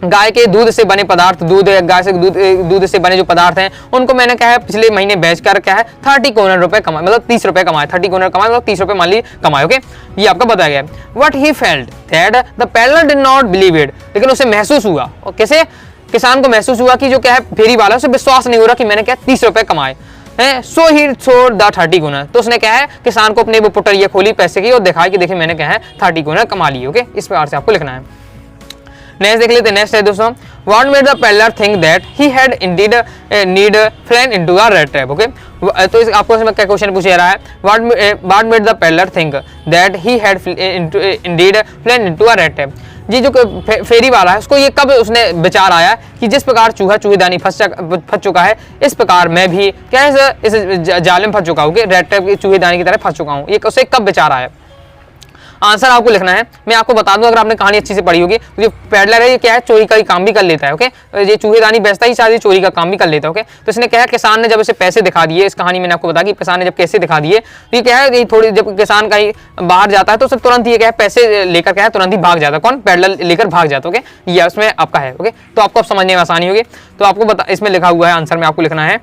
गाय के दूध से बने पदार्थ, गाय से दूध से बने जो पदार्थ हैं उनको मैंने क्या है पिछले महीने बेचकर क्या है 30 कोनर रुपए कमाए, मतलब 30 रुपए कमाए, 30 कोनर कमाए मतलब 30 रुपए मान ली कमाए, ओके। ये आपका बताया गया। What he felt that the peddler did not believe it, लेकिन उसे महसूस हुआ, और कैसे, किसान को महसूस हुआ कि जो क्या है फेरी वाला, उसे विश्वास नहीं हो रहा कि मैंने क्या 30 रुपए कमाए, सो ही सोल्ड द 30 कोनर। तो उसने क्या है किसान को अपने वो पुटरिया खोली पैसे की और दिखाई कि देखिए मैंने क्या है 30 कोनर कमा लिए, ओके। इस प्रकार से आपको लिखना है। नेक्स्ट देख लेते हैं, नेक्स्ट है दोस्तों, what made the peddler think that he had indeed need fallen into a rat trap, okay. तो इस आपको इसमें क्या क्वेश्चन पूछा रहा है, what made the peddler think that he had indeed fallen into a rat trap. जी जो फेरी वाला है उसको ये कब उसने विचार आया कि जिस प्रकार चूहेदानी फंस चुका है, इस प्रकार मैं भी क्या है इस जाले में फंस चुका हूँ, रेड ट्रैप की चूहेदानी की तरह फंस चुका हूँ, ये उसे कब विचार आया। आंसर आपको लिखना है, मैं आपको बता दूं अगर आपने कहानी अच्छी से पढ़ी होगी, तो जो पेडलर है ये क्या है चोरी का काम भी कर लेता है, ओके। ये चूहेदानी बेचता ही शायद चोरी का काम भी कर लेता है, ओके। तो इसने क्या है किसान ने जब इसे पैसे दिखा दिए, इस कहानी में मैंने आपको बताया कि किसान ने जब पैसे दिखा दिए तो ये क्या है, ये थोड़ी जब किसान कहीं बाहर जाता है तो उसे तुरंत ये क्या है पैसे लेकर क्या है तुरंत ही भाग जाता है, कौन, पेडलर लेकर भाग जाता है, ओके। ये उसमें आपका है, ओके। तो आपको अब समझने में आसानी होगी। तो आपको इसमें लिखा हुआ है, आंसर में आपको लिखना है,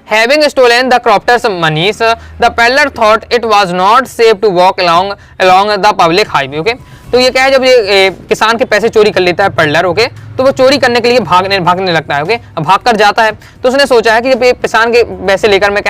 Having stolen the cropter's monies, the peddler thought it was not safe to walk along the public highway, okay? तो ये क्या है, जब ये किसान के पैसे चोरी कर लेता है पेडलर, ओके, तो वो चोरी करने के लिए भागने लगता है, ओके। भाग कर जाता है तो उसने सोचा है कि जब ये किसान के पैसे लेकर मैं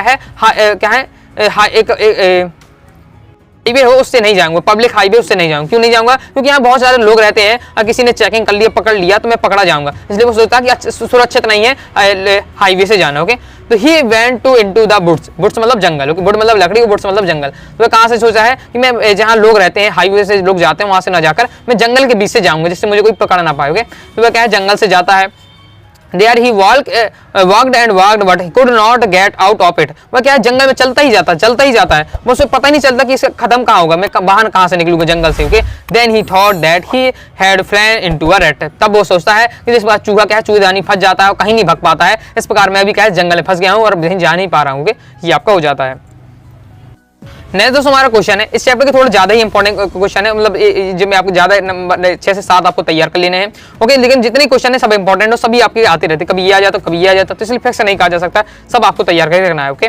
हाईवे हो उससे नहीं जाऊंगा, पब्लिक हाईवे उससे नहीं जाऊंगा। क्यों नहीं जाऊंगा, क्योंकि यहाँ बहुत सारे लोग रहते हैं और किसी ने चेकिंग कर लिया, पकड़ लिया तो मैं पकड़ा जाऊंगा, इसलिए वो सोचता कि सुरक्षित नहीं है हाईवे से जाना, ओके। तो he went to into the woods, मतलब जंगल, ओके, बुट मतलब लकड़ी, बुट्स मतलब जंगल। तो कहाँ से सोचा है कि मैं जहाँ लोग रहते हैं, हाईवे से लोग जाते हैं वहां से ना जाकर मैं जंगल के बीच से जाऊंगा जिससे मुझे कोई पकड़ ना पाए, ओके। तो वह क्या है जंगल से जाता है, There he walked and walked, but he could not get out of it. वह क्या है जंगल में चलता ही जाता है, वो उसे पता ही नहीं चलता कि इसका खत्म कहाँ होगा, मैं बाहर कहाँ से निकलूंगा जंगल से, okay. Then he thought that he had fallen into a rat. तब वो सोचता है कि इस बार चूहा क्या है चूहेदानी फंस जाता है और कहीं नहीं भाग पाता है, इस प्रकार मैं भी क्या है जंगल में फंस गया हूँ और कहीं जा नहीं पा रहा हूँ, ओके। ये आपका हो जाता है। नेक्स्ट दोस्तों हमारा क्वेश्चन है, इस चैप्टर के थोड़ा ज्यादा ही इंपॉर्टेंट क्वेश्चन है, मतलब जो मैं आपको ज्यादा नंबर 6 से 7 आपको तैयार कर लेने हैं, ओके। लेकिन जितने क्वेश्चन है सब इंपॉर्टेंट हो, सभी आपके आते रहते, कभी ये आ जाता कभी ये आ जाता, तो इसलिए फिक्स नहीं कहा जा सकता, सब आपको तैयार करके रखना है, ओके।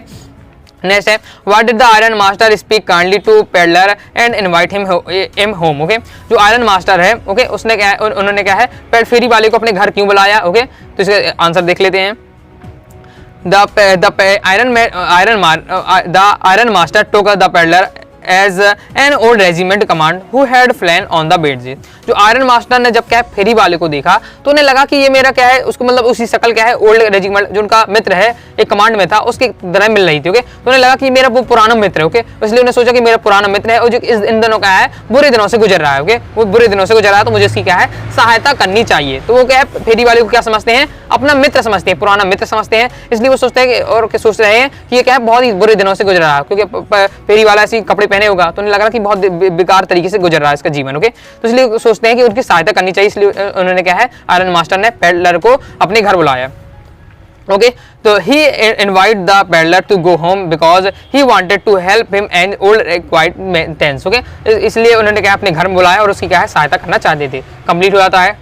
नेक्स्ट है, what did the iron master speak kindly to peddler and invite him home, okay. जो आयरन मास्टर है, ओके, उसने क्या है उन्होंने क्या है फेरी वाले को अपने घर क्यों बुलाया, ओके। तो इसका आंसर देख लेते हैं। The iron master took the peddler as an old regiment command who had fallen on the bed। जो आयरन मास्टर ने जब क्या फेरी वाले को देखा तो उन्हें लगा कि ये मेरा क्या है, उसको मतलब उसी शकल क्या है ओल्ड रेजिमेंट जो उनका मित्र है एक कमांड में था उसकी तरह मिल रही थी, ओके। तो उन्हें लगा कि मेरा वो पुराना मित्र है, ओके। इसलिए उन्हें सोचा कि मेरा पुराना मित्र है और जो इन दिनों क्या है बुरे दिनों से गुजर रहा है, ओके, वो बुरे दिनों से गुजर रहा है तो मुझे इसकी क्या है सहायता करनी चाहिए। तो वो क्या है फेरी वाले को क्या समझते हैं, अपना मित्र समझते हैं, पुराना मित्र समझते हैं, इसलिए वो सोचते हैं और सोच रहे हैं कि ये क्या है बहुत ही बुरे दिनों से गुजर रहा है, क्योंकि फेरी वाला ऐसे कपड़े पहने होगा तो उन्हें लग रहा कि बहुत बेकार तरीके से गुजर रहा है इसका जीवन, ओके। तो इसलिए सोचते हैं कि उनकी सहायता करनी चाहिए, इसलिए उन्होंने क्या है आयरन मास्टर ने पेडलर को अपने घर बुलाया, ओके। तो he invite the peddler to go home because he wanted to help him and old quite maintenance, okay. इसलिए उन्होंने क्या अपने घर में बुलाया और उसकी क्या है सहायता करना चाहते थे। कंप्लीट हो जाता है।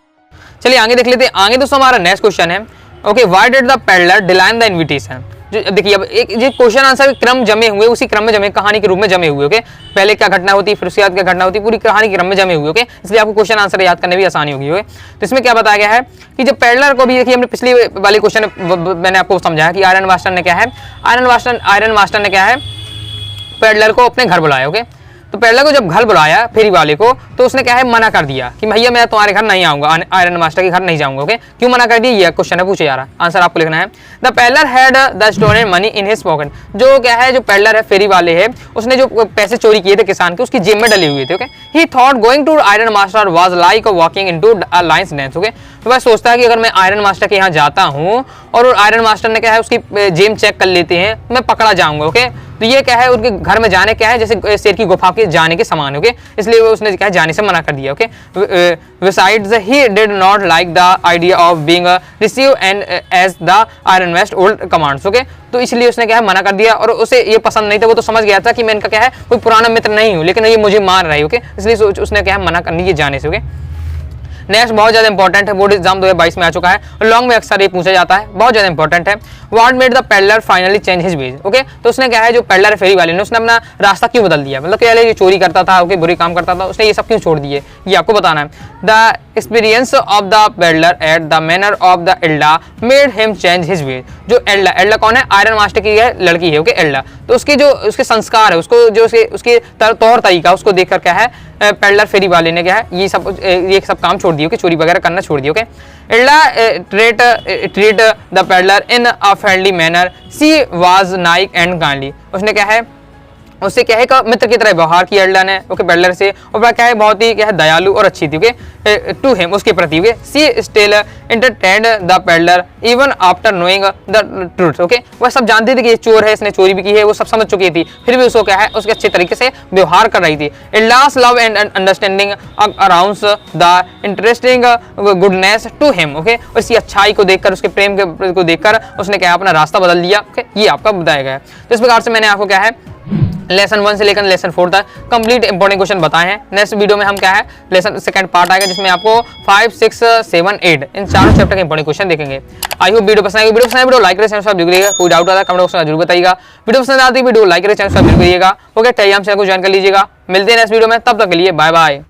चलिए आगे देख लेते हैं। आगे दोस्तों हमारा नेक्स्ट क्वेश्चन है, okay, why did the peddler decline the invitation. जो देखिए अब एक ये क्वेश्चन आंसर क्रम जमे हुए, उसी क्रम में जमे, कहानी के रूप में जमे हुए। ओके, पहले क्या घटना होती है, फिर उसके बाद क्या घटना होती है, पूरी कहानी के क्रम में जमे हुए। ओके, इसलिए आपको क्वेश्चन आंसर याद करने भी आसानी होगी। ओके, तो इसमें क्या बताया गया है कि जब पेडलर को भी, देखिए हमने पिछली वाली क्वेश्चन मैंने आपको समझाया कि आयरन मास्टर ने क्या है, आयरन मास्टर ने क्या है, पेडलर को अपने घर बुलाया। ओके, तो पेडलर को जब घर बुलाया फेरी वाले को, तो उसने क्या है, मना कर दिया कि भैया मैं तुम्हारे घर नहीं आऊंगा, आयरन मास्टर के घर नहीं जाऊंगा। ओके, क्यों मना कर दिया, ये क्वेश्चन है, पूछे जा रहा है, आंसर आपको लिखना है। The peddler had the stolen money in his pocket, जो क्या है, जो पेडलर है, फेरी वाले है, उसने जो पैसे चोरी किए थे किसान के, उसकी जेब में डले हुए थे। Okay, he thought going to iron master was like walking into a lion's dens. Okay, तो वह सोचता है कि अगर मैं आयरन मास्टर के यहाँ जाता हूँ और आयरन मास्टर ने क्या है, उसकी जेब चेक कर लेते हैं, मैं पकड़ा जाऊंगा। ओके, तो ये क्या है, उनके घर में जाने क्या है, जैसे शेर की गुफा के जाने के समान। ओके, इसलिए वो उसने क्या है, जाने से मना कर दिया। Okay, besides he did not like the idea of being receive and as the iron master old commands. Okay, तो इसलिए उसने क्या है, मना कर दिया, और उसे ये पसंद नहीं था। वो तो समझ गया था कि मैं इनका क्या है, कोई पुराना मित्र नहीं हूँ, लेकिन ये मुझे मार रहा है। ओके, इसलिए उसने क्या है, मना कर दिया जाने से। ओके, नेक्स्ट बहुत ज्यादा इंपॉर्टेंट है, बोर्ड एग्जाम 2022 में आ चुका है, लॉन्ग में अक्सर ये पूछा जाता है, बहुत ज्यादा इंपॉर्टेंट है। What made the peddler finally change his veg. Okay, तो उसने क्या है, जो पेडलर फेरी वाले ने, उसने अपना रास्ता क्यों बदल दिया, मतलब क्या ये चोरी करता था, ओके, बुरे काम करता था, उसने ये सब क्यों छोड़ दिए, ये आपको बताना है। The experience of the peddler at the manner of the एल्डा made him change his ways. जो एल्डा कौन है, आयरन मास्टर की है लड़की है। ओके, एल्डा, तो उसके जो उसके संस्कार है, उसको जो उसके तौर तरीका, उसको देखकर क्या है, पेडलर फेरी वाले ने क्या है, ये सब काम छोड़ दिए, चोरी वगैरह करना छोड़ दिए। ओके, एल्डा treat the peddler in a friendly manner, she was nice and kindly. उसने क्या है, उससे क्या है, मित्र की तरह व्यवहार किया एल्डा ने। ओके, पेडलर से, और वह क्या है, बहुत ही क्या है, दयालु और अच्छी थी। ओके, टू हिम, उसके प्रति। Okay, she still entertained the peddler even after knowing the truth. Okay, वह सब जानती थी कि ये चोर है, इसने चोरी भी की है, वो सब समझ चुकी थी, फिर भी उसको क्या है, उसके अच्छे तरीके से व्यवहार कर रही थी। एल्डास love and understanding around the interesting goodness to him. Okay, उसकी अच्छाई को देखकर, उसके प्रेम को देखकर उसने क्या है, अपना रास्ता बदल दिया। ओके, ये आपका बताया गया है। तो इस प्रकार से मैंने आपको क्या है, लेसन 1 से लेकर लेसन 4 तक कंप्लीट इंपॉर्टेंट क्वेश्चन बताए हैं। नेक्स्ट वीडियो में हम क्या है, लेसन सेकंड पार्ट आएगा, जिसमें आपको 5, 6, 7, 8 इन चारों चैप्टर के इंपॉर्टेंट क्वेश्चन देखेंगे। आई होप वीडियो पसंद आएगी, वीडियो लाइक करें, चैनल सब्सक्राइब जरूर करिएगा। कोई डाउट आता है कमेंट बॉक्स में जरूर बताइएगा। वीडियो पसंद आती है वीडियो लाइक करें, चैनल सब्सक्राइब जरूर करिएगा। ओके, टेलीग्राम चैनल को ज्वाइन कर लीजिएगा। मिलते हैं नेक्स्ट वीडियो में, तब तक के लिए बाय बाय।